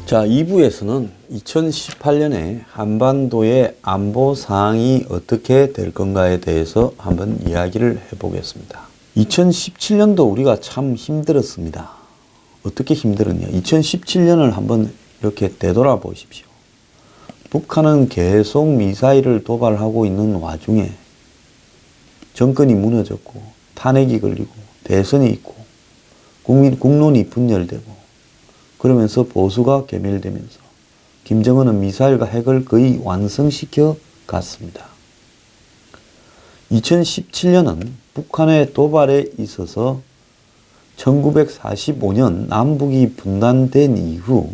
자, 2부에서는 2018년에 한반도의 안보 상황이 어떻게 될 건가에 대해서 한번 이야기를 해보겠습니다. 2017년도 우리가 참 힘들었습니다. 어떻게 힘들었냐? 2017년을 한번 이렇게 되돌아 보십시오. 북한은 계속 미사일을 도발하고 있는 와중에 정권이 무너졌고 탄핵이 걸리고 대선이 있고 국론이 분열되고 그러면서 보수가 괴멸되면서 김정은은 미사일과 핵을 거의 완성시켜 갔습니다. 2017년은 북한의 도발에 있어서 1945년 남북이 분단된 이후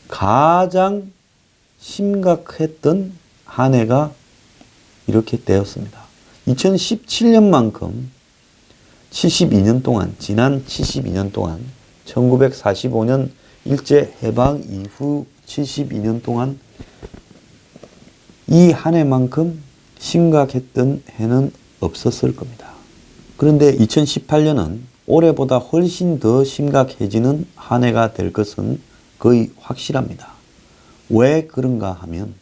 가장 심각했던 한 해가 이렇게 되었습니다. 2017년만큼 72년 동안, 지난 72년 동안 1945년 일제해방 이후 72년 동안 이 한 해만큼 심각했던 해는 없었을 겁니다. 그런데 2018년은 올해보다 훨씬 더 심각해지는 한 해가 될 것은 거의 확실합니다. 왜 그런가 하면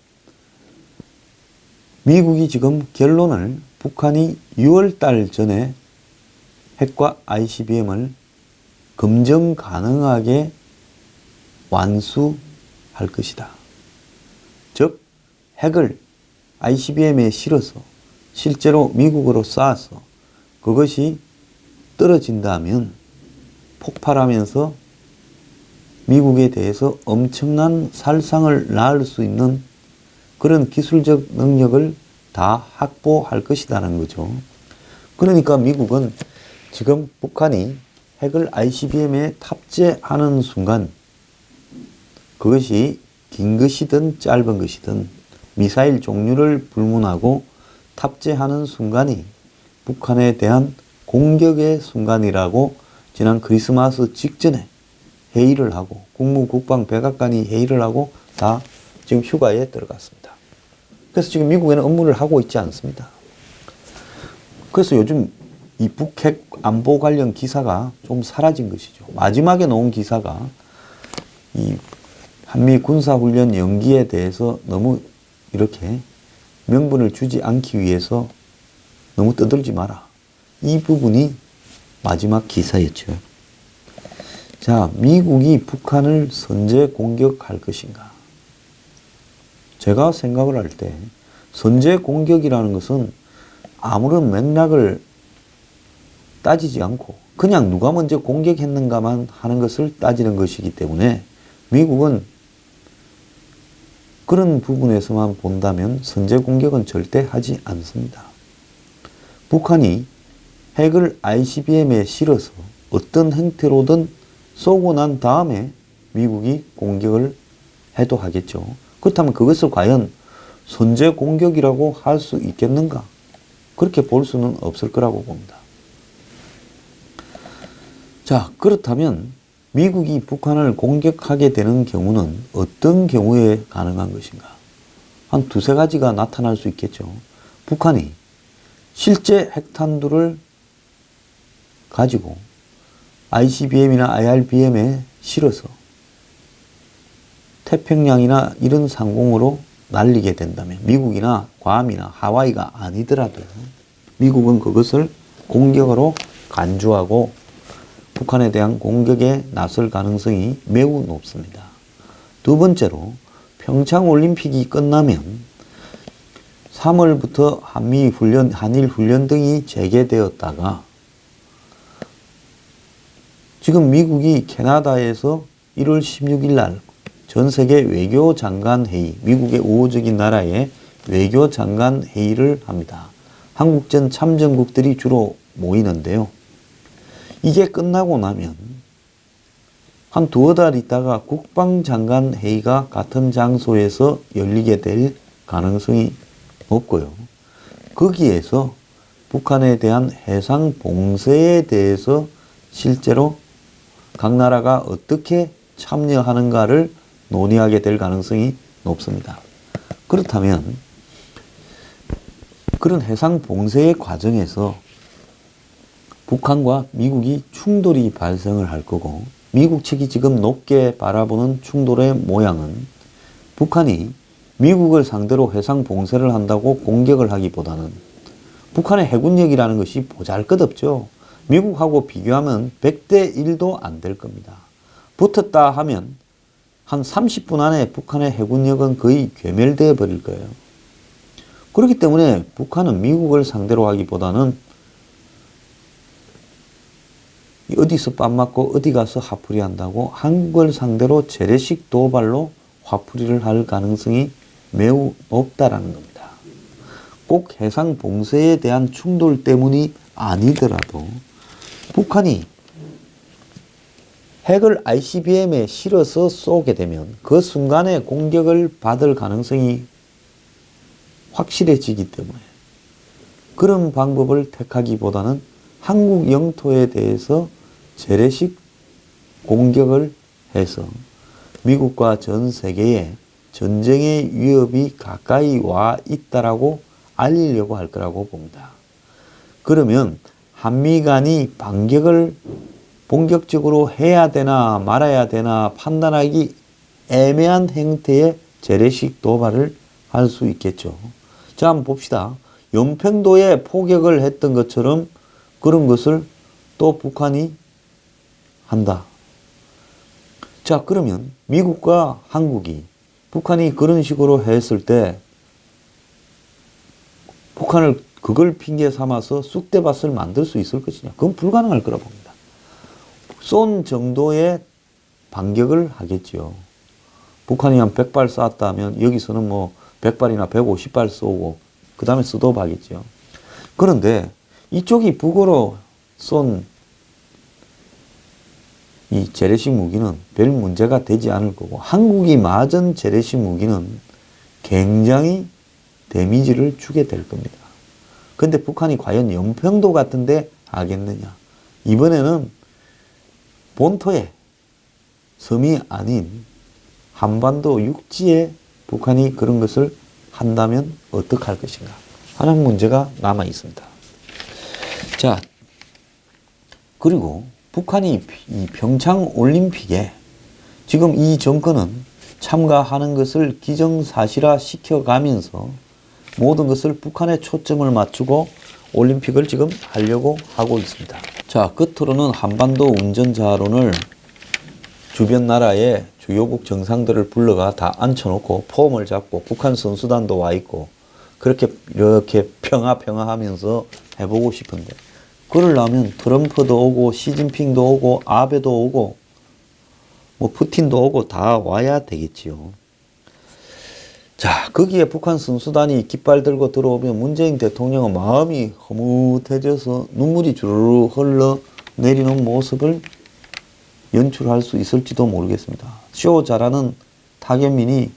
미국이 지금 결론을 북한이 6월달 전에 핵과 ICBM을 검증 가능하게 완수할 것이다. 즉 핵을 ICBM에 실어서 실제로 미국으로 쏴서 그것이 떨어진다면 폭발하면서 미국에 대해서 엄청난 살상을 낳을 수 있는 그런 기술적 능력을 다 확보할 것이라는 거죠. 그러니까 미국은 지금 북한이 핵을 ICBM에 탑재하는 순간 그것이 긴 것이든 짧은 것이든 미사일 종류를 불문하고 탑재하는 순간이 북한에 대한 공격의 순간이라고 지난 크리스마스 직전에 회의를 하고 국무국방 백악관이 회의를 하고 다 지금 휴가에 들어갔습니다. 그래서 지금 미국에는 업무를 하고 있지 않습니다. 그래서 요즘 이 북핵 안보 관련 기사가 좀 사라진 것이죠. 마지막에 나온 기사가 이 한미 군사훈련 연기에 대해서 너무 이렇게 명분을 주지 않기 위해서 너무 떠들지 마라. 이 부분이 마지막 기사였죠. 자, 미국이 북한을 선제 공격할 것인가? 제가 생각을 할 때 선제 공격이라는 것은 아무런 맥락을 따지지 않고 그냥 누가 먼저 공격했는가만 하는 것을 따지는 것이기 때문에 미국은 그런 부분에서만 본다면 선제 공격은 절대 하지 않습니다. 북한이 핵을 ICBM에 실어서 어떤 형태로든 쏘고 난 다음에 미국이 공격을 해도 하겠죠. 그렇다면 그것을 과연 선제 공격이라고 할 수 있겠는가? 그렇게 볼 수는 없을 거라고 봅니다. 자, 그렇다면 미국이 북한을 공격하게 되는 경우는 어떤 경우에 가능한 것인가? 한 두세 가지가 나타날 수 있겠죠. 북한이 실제 핵탄두를 가지고 ICBM이나 IRBM에 실어서 태평양이나 이런 상공으로 날리게 된다면 미국이나 괌이나 하와이가 아니더라도 미국은 그것을 공격으로 간주하고 북한에 대한 공격에 나설 가능성이 매우 높습니다. 두 번째로 평창올림픽이 끝나면 3월부터 한일 훈련 등이 재개되었다가 지금 미국이 캐나다에서 1월 16일 날 전 세계 외교장관 회의, 미국의 우호적인 나라의 외교장관 회의를 합니다. 한국전 참전국들이 주로 모이는데요. 이게 끝나고 나면 한 두어 달 있다가 국방장관 회의가 같은 장소에서 열리게 될 가능성이 높고요. 거기에서 북한에 대한 해상 봉쇄에 대해서 실제로 각 나라가 어떻게 참여하는가를 논의하게 될 가능성이 높습니다. 그렇다면 그런 해상 봉쇄의 과정에서 북한과 미국이 충돌이 발생을 할 거고 미국 측이 지금 높게 바라보는 충돌의 모양은 북한이 미국을 상대로 해상 봉쇄를 한다고 공격을 하기보다는 북한의 해군력이라는 것이 보잘것없죠. 미국하고 비교하면 100대 1도 안 될 겁니다. 붙었다 하면 한 30분 안에 북한의 해군력은 거의 괴멸되어 버릴 거예요. 그렇기 때문에 북한은 미국을 상대로 하기보다는 어디서 빰 맞고 어디 가서 화풀이 한다고 한국을 상대로 재래식 도발로 화풀이를 할 가능성이 매우 높다라는 겁니다. 꼭 해상 봉쇄에 대한 충돌 때문이 아니더라도 북한이 핵을 ICBM에 실어서 쏘게 되면 그 순간에 공격을 받을 가능성이 확실해지기 때문에 그런 방법을 택하기보다는 한국 영토에 대해서 재래식 공격을 해서 미국과 전 세계에 전쟁의 위협이 가까이 와 있다라고 알리려고 할 거라고 봅니다. 그러면 한미 간이 반격을 본격적으로 해야 되나 말아야 되나 판단하기 애매한 형태의 재래식 도발을 할 수 있겠죠. 자, 한번 봅시다. 연평도에 포격을 했던 것처럼 그런 것을 또 북한이 한다. 자, 그러면 미국과 한국이 북한이 그런 식으로 했을 때 북한을 그걸 핑계 삼아서 쑥대밭을 만들 수 있을 것이냐? 그건 불가능할 거라 봅니다. 쏜 정도의 반격을 하겠지요. 북한이 한 100발 쐈다면 여기서는 뭐 100발이나 150발 쏘고 그 다음에 스톱하겠죠. 그런데 이쪽이 북으로 쏜 이 재래식 무기는 별 문제가 되지 않을 거고 한국이 맞은 재래식 무기는 굉장히 데미지를 주게 될 겁니다. 근데 북한이 과연 연평도 같은데 하겠느냐? 이번에는 본토에 섬이 아닌 한반도 육지에 북한이 그런 것을 한다면 어떡할 것인가 하는 문제가 남아 있습니다. 자, 그리고 북한이 이 평창 올림픽에 지금 이 정권은 참가하는 것을 기정사실화 시켜가면서 모든 것을 북한에 초점을 맞추고 올림픽을 지금 하려고 하고 있습니다. 자, 끝으로는 한반도 운전자론을 주변 나라의 주요국 정상들을 불러가 다 앉혀놓고 폼을 잡고 북한 선수단도 와 있고 그렇게 이렇게 평화 하면서 해보고 싶은데 그러려면 트럼프도 오고 시진핑도 오고 아베도 오고 뭐 푸틴도 오고 다 와야 되겠지요. 자, 거기에 북한 선수단이 깃발 들고 들어오면 문재인 대통령은 마음이 허무해져서 눈물이 주르르 흘러 내리는 모습을 연출할 수 있을지도 모르겠습니다. 쇼 잘하는 타견민이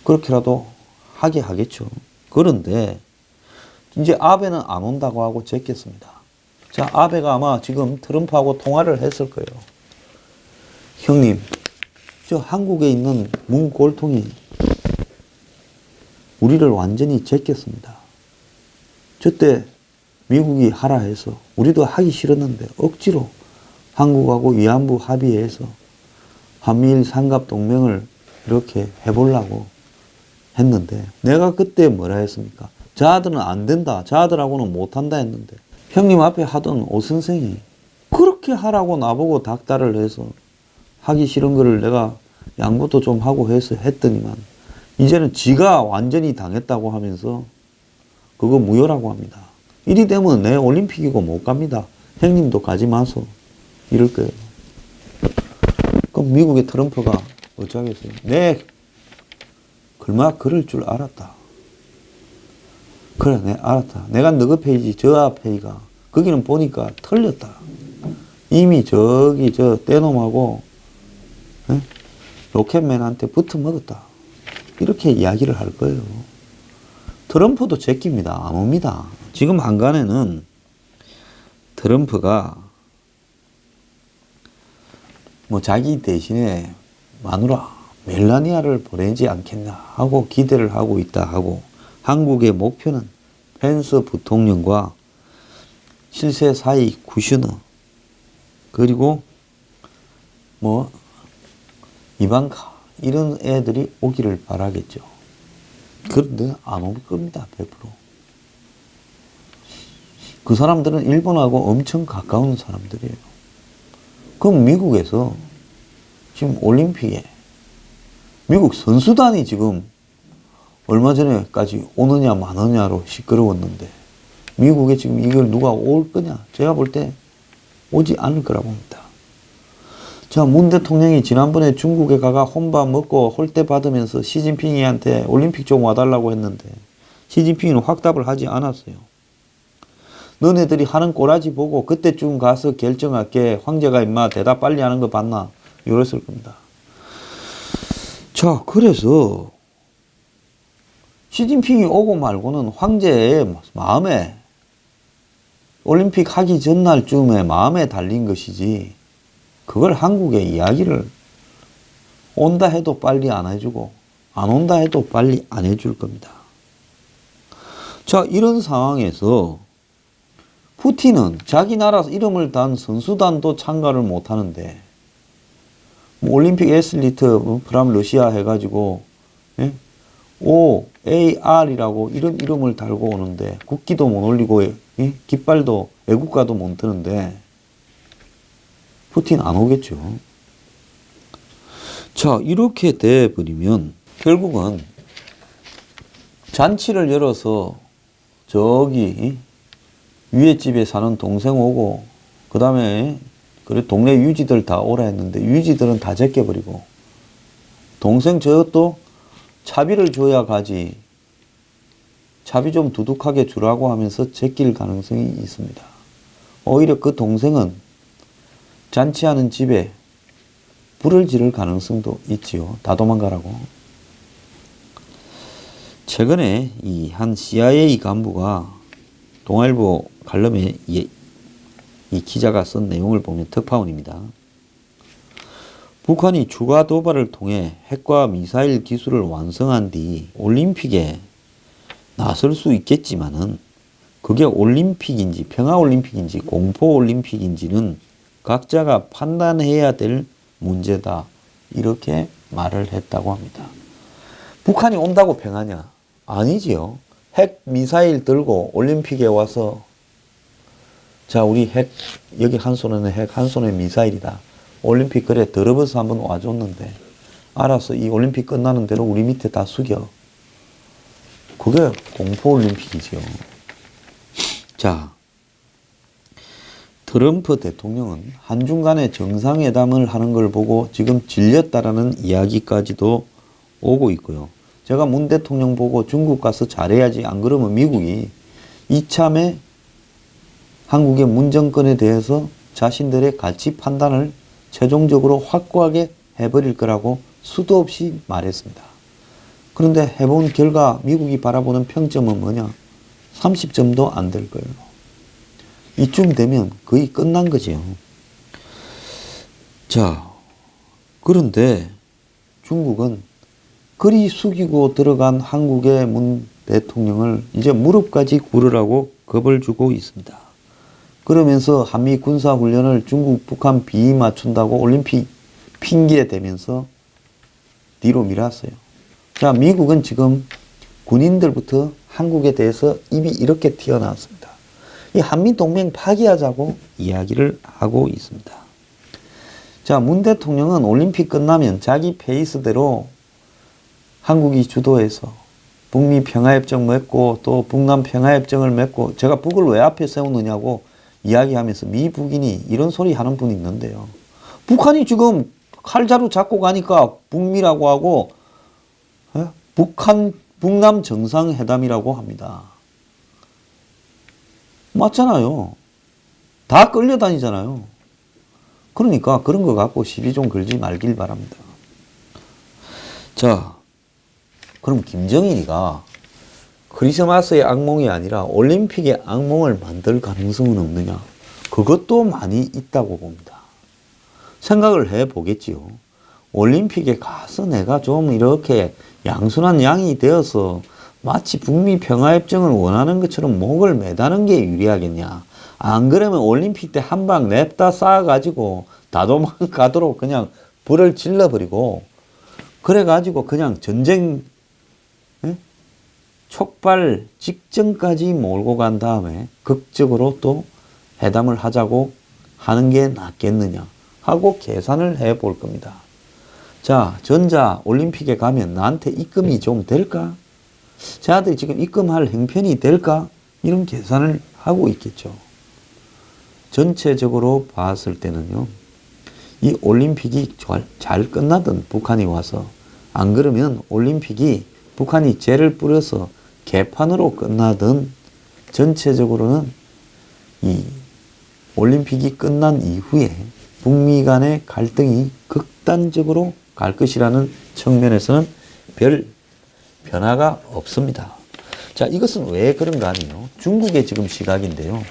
그렇게라도 하게 하겠죠. 그런데 이제 아베는 안 온다고 하고 제꼈습니다. 자, 아베가 아마 지금 트럼프하고 통화를 했을 거예요. 형님, 저 한국에 있는 문골통이 우리를 완전히 제꼈습니다. 저때 미국이 하라 해서 우리도 하기 싫었는데 억지로 한국하고 위안부 합의해서 한미일 삼각동맹을 이렇게 해보려고 했는데 내가 그때 뭐라 했습니까? 저들은 안 된다. 저들하고는 못한다 했는데 형님 앞에 하던 오 선생이 그렇게 하라고 나보고 닥달을 해서 하기 싫은 거를 내가 양보도 좀 하고 해서 했더니만 이제는 지가 완전히 당했다고 하면서 그거 무효라고 합니다. 이리 되면 내 올림픽이고 못 갑니다. 형님도 가지 마소. 이럴 거예요. 그럼 미국의 트럼프가 어쩌겠어요? 내 글마 그럴 줄 알았다. 그래, 내 알았다. 내가 너그 페이지, 저 앞 페이지가 거기는 보니까 틀렸다. 이미 저기 저 떼놈하고 로켓맨한테 붙어 먹었다. 이렇게 이야기를 할 거예요. 트럼프도 제낍니다. 안 옵니다. 지금 한간에는 트럼프가 뭐 자기 대신에 마누라 멜라니아를 보내지 않겠나 하고 기대를 하고 있다 하고 한국의 목표는 펜스 부통령과 실세 사이 쿠슈너 그리고 뭐 이방카 이런 애들이 오기를 바라겠죠. 그런데 안 올 겁니다. 100%. 그 사람들은 일본하고 엄청 가까운 사람들이에요. 그럼 미국에서 지금 올림픽에 미국 선수단이 지금 얼마 전에까지 오느냐 마느냐로 시끄러웠는데 미국에 지금 이걸 누가 올 거냐? 제가 볼 때 오지 않을 거라고 봅니다. 자, 문 대통령이 지난번에 중국에 가가 혼밥 먹고 홀대 받으면서 시진핑이한테 올림픽 좀 와달라고 했는데 시진핑은 확답을 하지 않았어요. 너네들이 하는 꼬라지 보고 그때쯤 가서 결정할게. 황제가 임마 대답 빨리 하는 거 봤나? 이랬을 겁니다. 자, 그래서 시진핑이 오고 말고는 황제의 마음에 올림픽 하기 전날쯤에 마음에 달린 것이지 그걸 한국에 이야기를 온다 해도 빨리 안 해주고 안 온다 해도 빨리 안 해줄 겁니다. 자, 이런 상황에서 푸틴은 자기 나라 이름을 단 선수단도 참가를 못 하는데 뭐 올림픽 애슬리트 프람 러시아 해가지고 예? OAR이라고 이런 이름을 달고 오는데 국기도 못 올리고 예? 깃발도 애국가도 못 드는데 푸틴 안 오겠죠. 자, 이렇게 돼버리면 결국은 잔치를 열어서 저기 위에 집에 사는 동생 오고 그 다음에 그래 동네 유지들 다 오라 했는데 유지들은 다 제껴버리고 동생 저것도 차비를 줘야 가지 차비 좀 두둑하게 주라고 하면서 제낄 가능성이 있습니다. 오히려 그 동생은 잔치하는 집에 불을 지를 가능성도 있지요. 다 도망가라고. 최근에 이 한 CIA 간부가 동아일보 칼럼에 이 기자가 쓴 내용을 보면 특파원입니다. 북한이 추가 도발을 통해 핵과 미사일 기술을 완성한 뒤 올림픽에 나설 수 있겠지만은 그게 올림픽인지 평화올림픽인지 공포올림픽인지는 각자가 판단해야 될 문제다. 이렇게 말을 했다고 합니다. 북한이 온다고 평화냐? 아니지요. 핵 미사일 들고 올림픽에 와서 자, 우리 핵 여기 한 손에는 핵, 한 손에 미사일이다. 올림픽 그래 더러워서 한번 와줬는데 알아서 이 올림픽 끝나는 대로 우리 밑에 다 숙여. 그게 공포올림픽이죠. 자, 트럼프 대통령은 한중 간의 정상회담을 하는 걸 보고 지금 질렸다라는 이야기까지도 오고 있고요. 제가 문 대통령 보고 중국 가서 잘해야지 안 그러면 미국이 이참에 한국의 문정권에 대해서 자신들의 가치 판단을 최종적으로 확고하게 해버릴 거라고 수도 없이 말했습니다. 그런데 해본 결과 미국이 바라보는 평점은 뭐냐? 30점도 안 될 거예요. 이쯤 되면 거의 끝난 거지요. 자, 그런데 중국은 그리 숙이고 들어간 한국의 문 대통령을 이제 무릎까지 꿇으라고 겁을 주고 있습니다. 그러면서 한미 군사훈련을 중국, 북한 비위 맞춘다고 올림픽 핑계 대면서 뒤로 밀었어요. 자, 미국은 지금 군인들부터 한국에 대해서 입이 이렇게 튀어나왔습니다. 이 한미동맹 파기하자고 이야기를 하고 있습니다. 자, 문 대통령은 올림픽 끝나면 자기 페이스대로 한국이 주도해서 북미 평화협정 맺고 또 북남 평화협정을 맺고 제가 북을 왜 앞에 세우느냐고 이야기하면서 미북인이 이런 소리 하는 분이 있는데요. 북한이 지금 칼자루 잡고 가니까 북미라고 하고 북남 정상회담이라고 합니다. 맞잖아요. 다 끌려다니잖아요. 그러니까 그런 거 갖고 시비 좀 걸지 말길 바랍니다. 자, 그럼 김정일이가 크리스마스의 악몽이 아니라 올림픽의 악몽을 만들 가능성은 없느냐? 그것도 많이 있다고 봅니다. 생각을 해보겠지요. 올림픽에 가서 내가 좀 이렇게 양순한 양이 되어서 마치 북미 평화협정을 원하는 것처럼 목을 매다는 게 유리하겠냐. 안 그러면 올림픽 때 한 방 냅다 쌓아가지고 다 도망가도록 그냥 불을 질러버리고 그래가지고 그냥 전쟁 촉발 직전까지 몰고 간 다음에 극적으로 또 회담을 하자고 하는 게 낫겠느냐 하고 계산을 해 볼 겁니다. 자, 전자 올림픽에 가면 나한테 입금이 좀 될까? 쟤한테 지금 입금할 형편이 될까? 이런 계산을 하고 있겠죠. 전체적으로 봤을 때는요, 이 올림픽이 잘 끝나던 북한이 와서, 안 그러면 올림픽이 북한이 죄를 뿌려서 개판으로 끝나던, 전체적으로는 이 올림픽이 끝난 이후에 북미 간의 갈등이 극단적으로 갈 것이라는 측면에서는 별 변화가 없습니다. 자, 이것은 왜 그런가 하면요, 중국의 지금 시각인데요.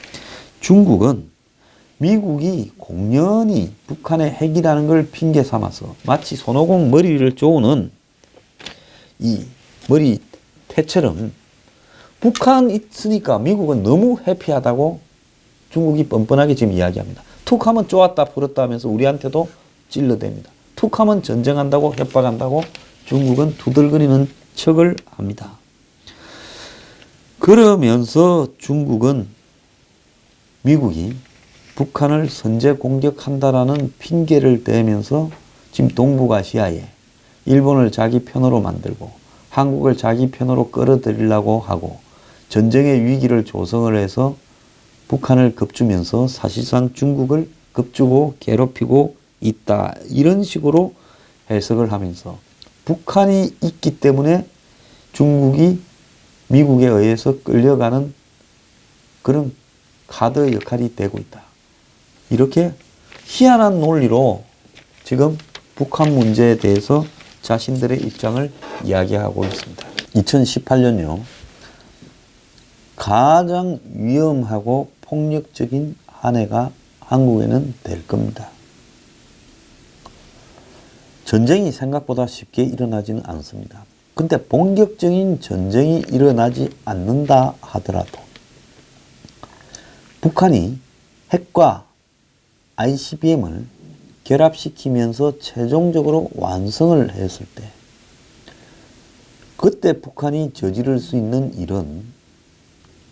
중국은 미국이 공연히 북한의 핵이라는 걸 핑계 삼아서 마치 손오공 머리를 조우는 이 머리태처럼 북한 있으니까 미국은 너무 해피하다고 중국이 뻔뻔하게 지금 이야기합니다. 툭 하면 쪼았다 풀었다 하면서 우리한테도 찔러댑니다. 툭 하면 전쟁한다고 협박한다고 중국은 두들거리는 척을 합니다. 그러면서 중국은 미국이 북한을 선제 공격한다라는 핑계를 대면서 지금 동북아시아에 일본을 자기 편으로 만들고 한국을 자기 편으로 끌어들이려고 하고 전쟁의 위기를 조성을 해서 북한을 겁주면서 사실상 중국을 겁주고 괴롭히고 있다. 이런 식으로 해석을 하면서 북한이 있기 때문에 중국이 미국에 의해서 끌려가는 그런 카드 역할이 되고 있다. 이렇게 희한한 논리로 지금 북한 문제에 대해서 자신들의 입장을 이야기하고 있습니다. 2018년요. 가장 위험하고 폭력적인 한 해가 한국에는 될 겁니다. 전쟁이 생각보다 쉽게 일어나지는 않습니다. 근데 본격적인 전쟁이 일어나지 않는다 하더라도 북한이 핵과 ICBM을 결합시키면서 최종적으로 완성을 했을 때 그때 북한이 저지를 수 있는 일은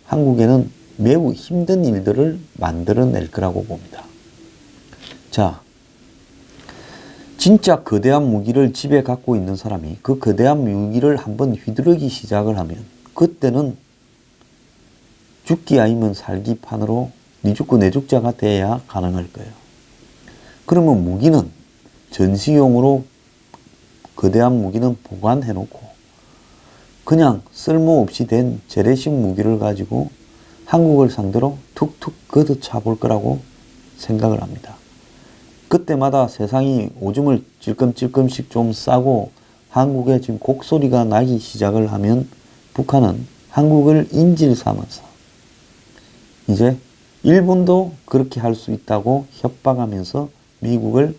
한국에는 매우 힘든 일들을 만들어낼 거라고 봅니다. 자, 진짜 거대한 무기를 집에 갖고 있는 사람이 그 거대한 무기를 한번 휘두르기 시작을 하면 그때는 죽기 아니면 살기 판으로 니 죽고 내 죽자가 돼야 가능할 거예요. 그러면 무기는 전시용으로 거대한 무기는 보관해놓고 그냥 쓸모없이 된 재래식 무기를 가지고 한국을 상대로 툭툭 걷어차 볼 거라고 생각을 합니다. 그때마다 세상이 오줌을 찔끔찔끔씩 좀 싸고 한국에 지금 곡소리가 나기 시작을 하면 북한은 한국을 인질 삼아서 이제 일본도 그렇게 할 수 있다고 협박하면서 미국을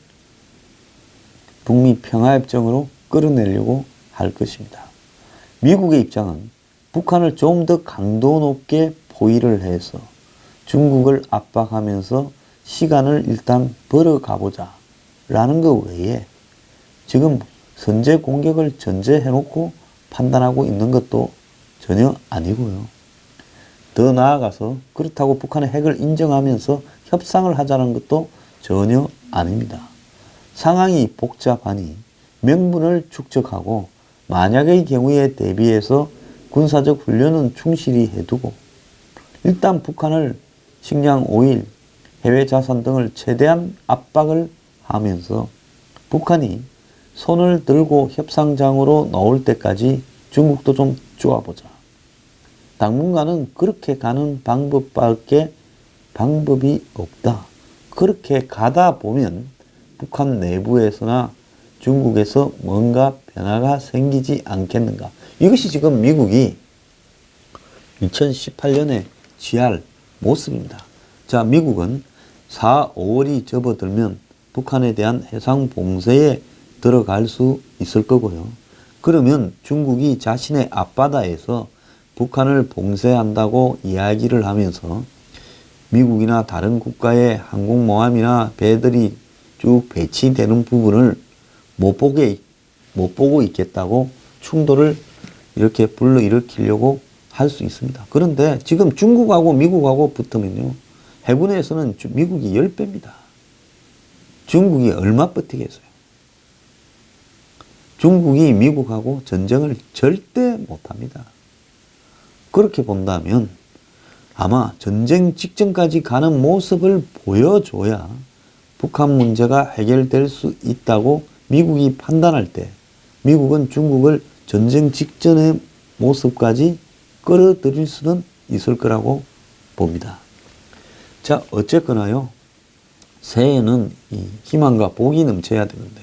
북미 평화협정으로 끌어내려고 할 것입니다. 미국의 입장은 북한을 좀 더 강도 높게 포위를 해서 중국을 압박하면서 시간을 일단 벌어가보자 라는 것 외에 지금 선제 공격을 전제해놓고 판단하고 있는 것도 전혀 아니고요. 더 나아가서 그렇다고 북한의 핵을 인정하면서 협상을 하자는 것도 전혀 아닙니다. 상황이 복잡하니 명분을 축적하고 만약의 경우에 대비해서 군사적 훈련은 충실히 해두고 일단 북한을 식량, 오일, 해외 자산 등을 최대한 압박을 하면서 북한이 손을 들고 협상장으로 나올 때까지 중국도 좀 쪼아보자. 당분간은 그렇게 가는 방법밖에 방법이 없다. 그렇게 가다 보면 북한 내부에서나 중국에서 뭔가 변화가 생기지 않겠는가. 이것이 지금 미국이 2018년에 취할 모습입니다. 자, 미국은 4, 5월이 접어들면 북한에 대한 해상 봉쇄에 들어갈 수 있을 거고요. 그러면 중국이 자신의 앞바다에서 북한을 봉쇄한다고 이야기를 하면서 미국이나 다른 국가의 항공모함이나 배들이 쭉 배치되는 부분을 못 보고 있겠다고 충돌을 이렇게 불러일으키려고 할 수 있습니다. 그런데 지금 중국하고 미국하고 붙으면요. 해군에서는 미국이 10배입니다. 중국이 얼마 버티겠어요? 중국이 미국하고 전쟁을 절대 못합니다. 그렇게 본다면 아마 전쟁 직전까지 가는 모습을 보여줘야 북한 문제가 해결될 수 있다고 미국이 판단할 때 미국은 중국을 전쟁 직전의 모습까지 끌어들일 수는 있을 거라고 봅니다. 자, 어쨌거나요. 새해에는 이 희망과 복이 넘쳐야 되는데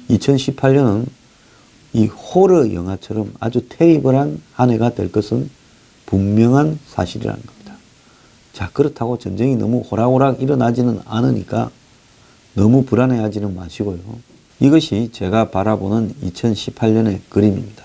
2018년은 이 호러 영화처럼 아주 테리블한 한 해가 될 것은 분명한 사실이라는 겁니다. 자, 그렇다고 전쟁이 너무 호락호락 일어나지는 않으니까 너무 불안해하지는 마시고요. 이것이 제가 바라보는 2018년의 그림입니다.